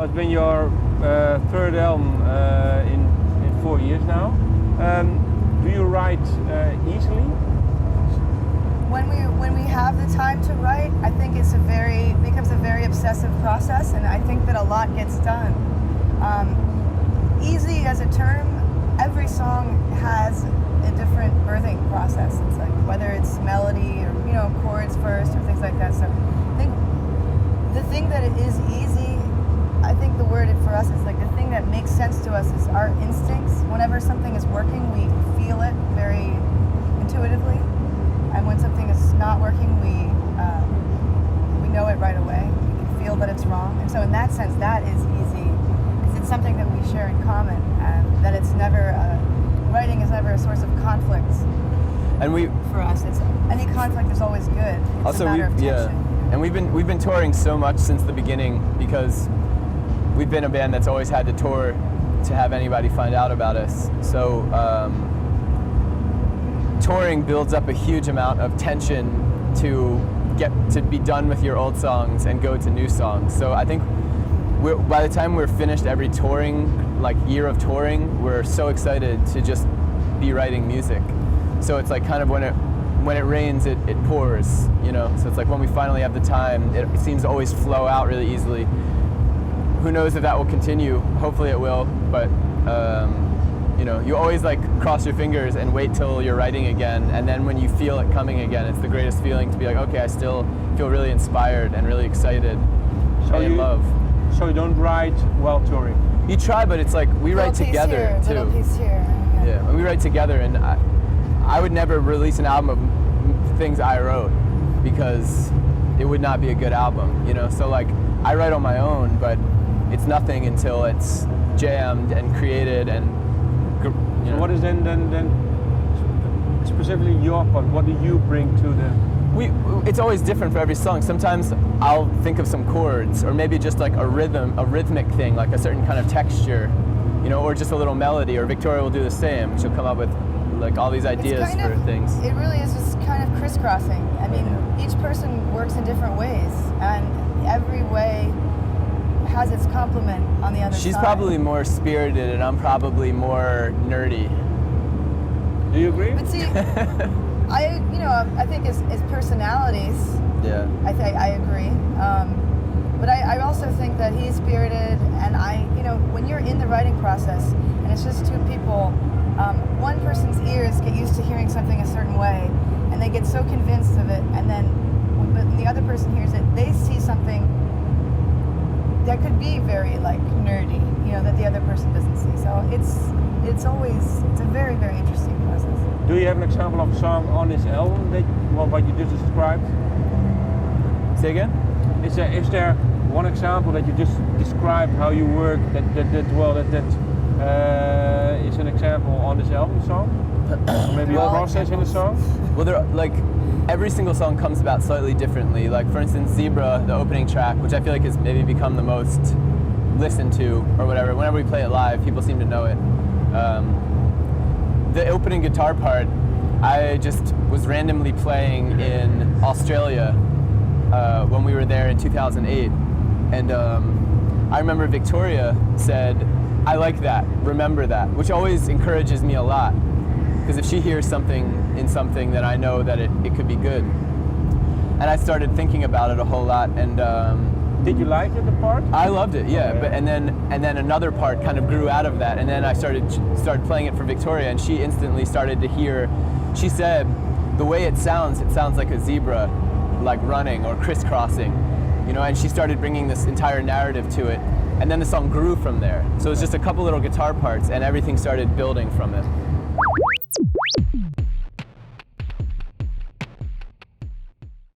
It's been your third album in 4 years now. Do you write easily? When we have the time to write, I think it becomes a very obsessive process, and I think that a lot gets done. Easy as a term, every song has a different birthing process. It's like whether it's melody or chords first or things like that. So I think the thing that it is easy, I think the word for us is like the thing that makes sense to us is our instincts. Whenever something is working, we feel it very intuitively, and when something is not working, we know it right away. We can feel that it's wrong, and so in that sense, that is easy because it's something that we share in common, and that it's never writing is never a source of conflict. And for us, it's any conflict is always good. It's also a matter of tension. And we've been touring so much since the beginning because we've been a band that's always had to tour to have anybody find out about us. So touring builds up a huge amount of tension to get to be done with your old songs and go to new songs. So I think by the time we're finished every touring, like year of touring, we're so excited to just be writing music. So it's like kind of when it rains, it pours, So it's like when we finally have the time, it seems to always flow out really easily. Who knows if that will continue? Hopefully it will, but you always like cross your fingers and wait till you're writing again, and then when you feel it coming again, it's the greatest feeling to be like, okay, I still feel really inspired and really excited and in love. So you don't write while touring? You try, but it's like we write together too. Little piece here. Yeah, we write together, and I would never release an album of things I wrote because it would not be a good album, So like I write on my own, but it's nothing until it's jammed and created and. So what is then specifically your part? What do you bring to the? It's always different for every song. Sometimes I'll think of some chords, or maybe just like a rhythmic thing, like a certain kind of texture, or just a little melody. Or Victoria will do the same. She'll come up with like all these ideas for things. It really is just kind of crisscrossing. I mean, each person works in different ways, and every way has its complement on the other side. She's probably more spirited, and I'm probably more nerdy. Do you agree? But see, I think as personalities, yeah, I agree. But I also think that he's spirited, and when you're in the writing process, and it's just two people, one person's ears get used to hearing something a certain way, and they get so convinced of it, and then when the other person hears it, they see something that could be very like nerdy, that the other person doesn't see. So it's a very, very interesting process. Do you have an example of a song on this album that what you just described? Say again? Is there one example that you just described how you work that is an example on this album song? Or maybe a process in the song? Well, every single song comes about slightly differently. Like for instance, Zebra, the opening track, which I feel like has maybe become the most listened to or whatever. Whenever we play it live, people seem to know it. The opening guitar part, I just was randomly playing in Australia when we were there in 2008. And I remember Victoria said, "I like that, remember that," which always encourages me a lot. Because if she hears something in something, then I know that it could be good. And I started thinking about it a whole lot. And did you like it, the part? I loved it, yeah. Okay. But and then another part kind of grew out of that. And then I started playing it for Victoria, and she instantly started to hear. She said, the way it sounds like a zebra, like running or crisscrossing, And she started bringing this entire narrative to it. And then the song grew from there. So it was just a couple little guitar parts, and everything started building from it.